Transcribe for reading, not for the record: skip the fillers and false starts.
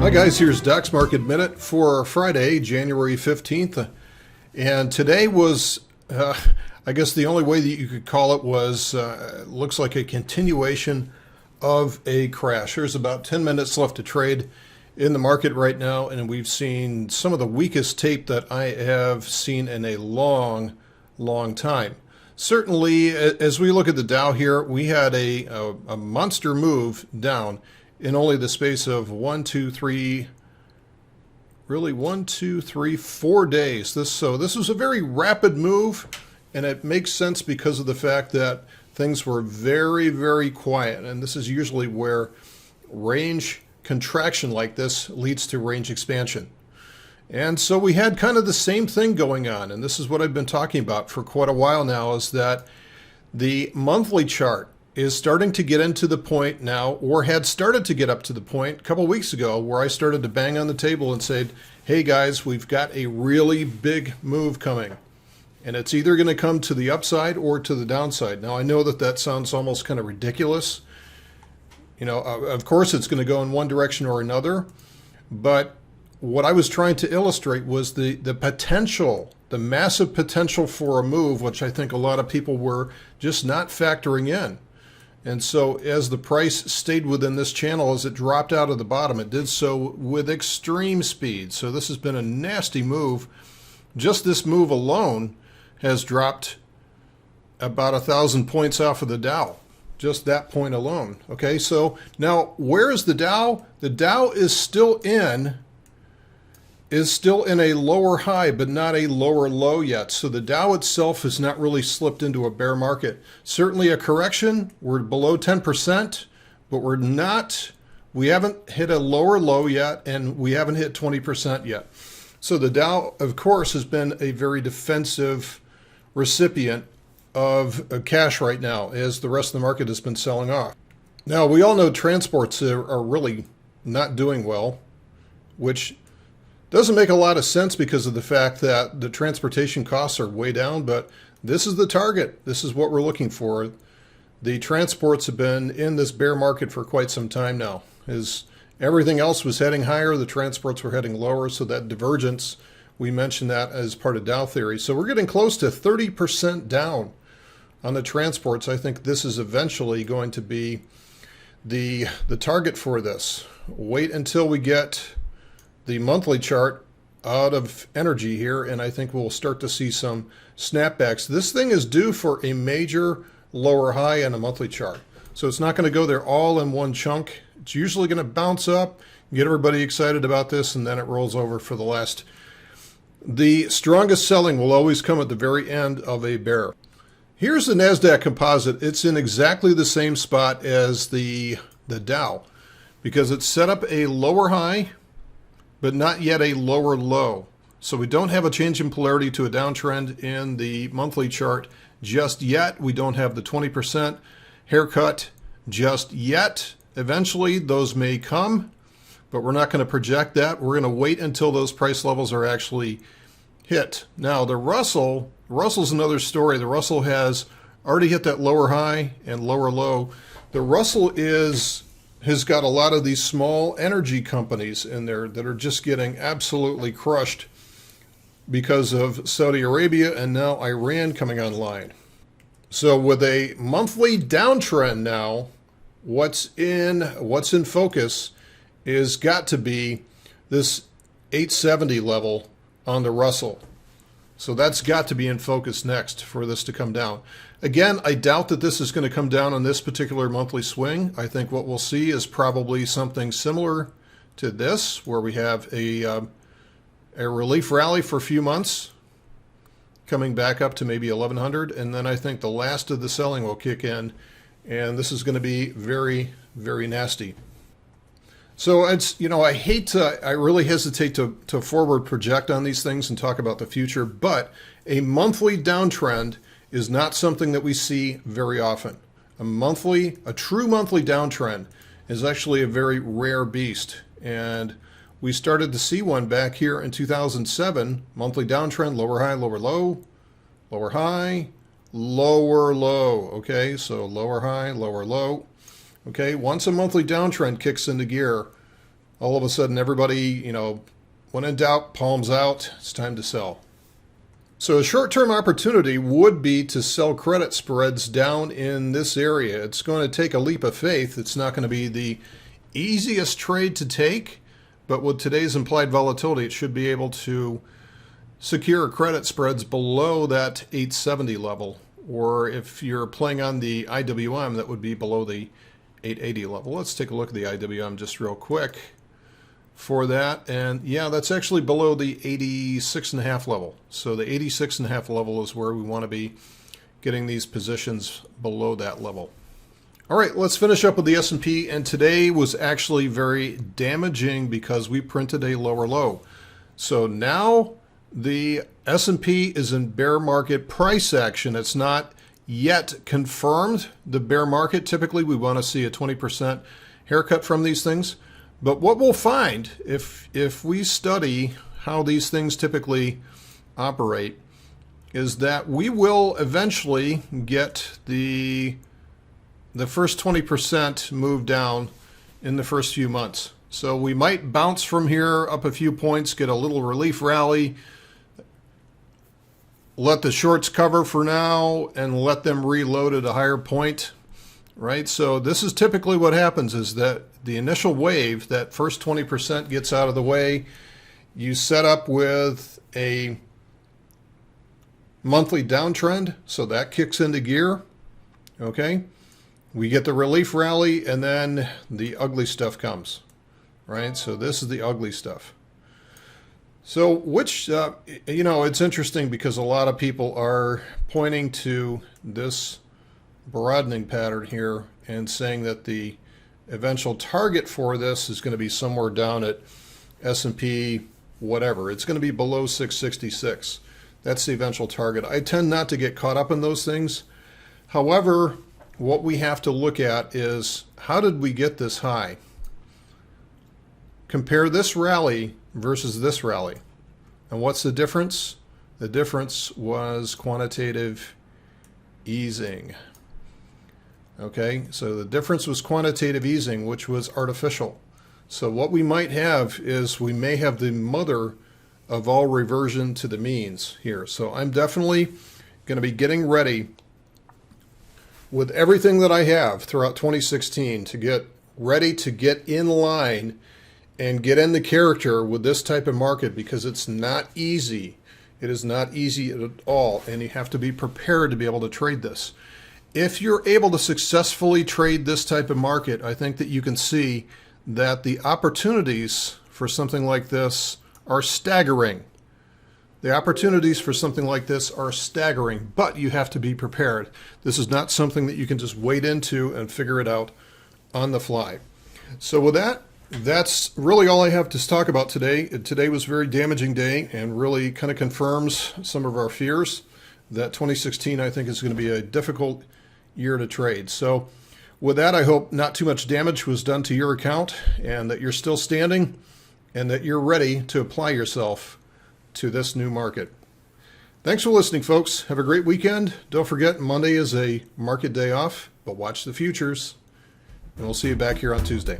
Hi guys, here's Doc's Market Minute for Friday, January 15th. And today was, I guess the only way that you could call it was, looks like a continuation of a crash. There's about 10 minutes left to trade in the market right now, and we've seen some of the weakest tape that I have seen in a long time. Certainly, as we look at the Dow here, we had a monster move down in only the space of 4 days. This was a very rapid move, and it makes sense because of the fact that things were very quiet. And this is usually where range contraction like this leads to range expansion. And so we had kind of the same thing going on, and this is what I've been talking about for quite a while now, is that the monthly chart is starting to get into the point now, or had started to get up to the point a couple weeks ago, where I started to bang on the table and say, hey guys, we've got a really big move coming, and it's either going to come to the upside or to the downside. Now I know that that sounds almost kind of ridiculous. You know, of course it's going to go in one direction or another, but what I was trying to illustrate was the potential, the massive potential for a move, which I think a lot of people were just not factoring in. And so as the price stayed within this channel, as it dropped out of the bottom, it did so with extreme speed. So this has been a nasty move. Just this move alone has dropped about 1,000 points off of the Dow. Just that point alone. Okay, so now where is the Dow? The Dow is still in a lower high, but not a lower low yet. So the Dow itself has not really slipped into a bear market. Certainly a correction. We're below 10%, but we haven't hit a lower low yet, and we haven't hit 20% yet. So the Dow, of course, has been a very defensive recipient of cash right now, as the rest of the market has been selling off. Now, we all know transports are really not doing well, which doesn't make a lot of sense because of the fact that the transportation costs are way down, but this is the target. This is what we're looking for. The transports have been in this bear market for quite some time now. As everything else was heading higher, the transports were heading lower, so that divergence, we mentioned that as part of Dow theory. So we're getting close to 30% down on the transports. I think this is eventually going to be the target for this. Wait until we get the monthly chart out of energy here, and I think we'll start to see some snapbacks. This thing is due for a major lower high on a monthly chart. So it's not going to go there all in one chunk. It's usually going to bounce up, get everybody excited about this, and then it rolls over for the last. The strongest selling will always come at the very end of a bear. Here's the NASDAQ composite. It's in exactly the same spot as the Dow, because it's set up a lower high, but not yet a lower low. So we don't have a change in polarity to a downtrend in the monthly chart just yet. We don't have the 20% haircut just yet. Eventually those may come, but we're not going to project that. We're going to wait until those price levels are actually hit. Now the Russell's another story. The Russell has already hit that lower high and lower low. The Russell has got a lot of these small energy companies in there that are just getting absolutely crushed because of Saudi Arabia and now Iran coming online. So with a monthly downtrend now, what's in focus is got to be this 870 level on the Russell. So that's got to be in focus next for this to come down. Again, I doubt that this is going to come down on this particular monthly swing. I think what we'll see is probably something similar to this, where we have a relief rally for a few months, coming back up to maybe 1100, and then I think the last of the selling will kick in, and this is going to be very nasty. So it's, you know, I really hesitate to forward project on these things and talk about the future, but a monthly downtrend is not something that we see very often. A true monthly downtrend is actually a very rare beast. And we started to see one back here in 2007, monthly downtrend, lower high, lower low, lower high, lower low. Okay, so lower high, lower low. Okay, once a monthly downtrend kicks into gear, all of a sudden everybody, when in doubt, palms out, it's time to sell. So a short-term opportunity would be to sell credit spreads down in this area. It's going to take a leap of faith. It's not going to be the easiest trade to take, but with today's implied volatility, it should be able to secure credit spreads below that 870 level. Or if you're playing on the IWM, that would be below the 880 level. Let's take a look at the IWM just real quick for that. And yeah, that's actually below the 86.5 level. So the 86.5 level is where we want to be getting these positions below that level. All right, let's finish up with the S&P. And today was actually very damaging because we printed a lower low. So now the S&P is in bear market price action. It's not yet confirmed the bear market. Typically, we want to see a 20% haircut from these things. But what we'll find if we study how these things typically operate is that we will eventually get the first 20% move down in the first few months. So we might bounce from here up a few points, get a little relief rally, let the shorts cover for now, and let them reload at a higher point, right? So this is typically what happens is that the initial wave, that first 20% gets out of the way. You set up with a monthly downtrend, so that kicks into gear, okay? We get the relief rally, and then the ugly stuff comes, right? So this is the ugly stuff. So which, it's interesting because a lot of people are pointing to this broadening pattern here and saying that the eventual target for this is going to be somewhere down at S&P whatever. It's going to be below 666. That's the eventual target. I tend not to get caught up in those things. However, what we have to look at is how did we get this high? Compare this rally versus this rally. And what's the difference? The difference was quantitative easing. Okay, so the difference was quantitative easing, which was artificial. So what we might have is we may have the mother of all reversion to the means here. So I'm definitely going to be getting ready with everything that I have throughout 2016 to get ready to get in line and get in the character with this type of market because it's not easy. It is not easy at all, and you have to be prepared to be able to trade this. If you're able to successfully trade this type of market, I think that you can see that the opportunities for something like this are staggering. The opportunities for something like this are staggering, but you have to be prepared. This is not something that you can just wade into and figure it out on the fly. So with that, that's really all I have to talk about today. Today was a very damaging day and really kind of confirms some of our fears that 2016, I think, is going to be a difficult year to trade. So with that, I hope not too much damage was done to your account and that you're still standing and that you're ready to apply yourself to this new market. Thanks for listening, folks. Have a great weekend. Don't forget, Monday is a market day off, but watch the futures. And we'll see you back here on Tuesday.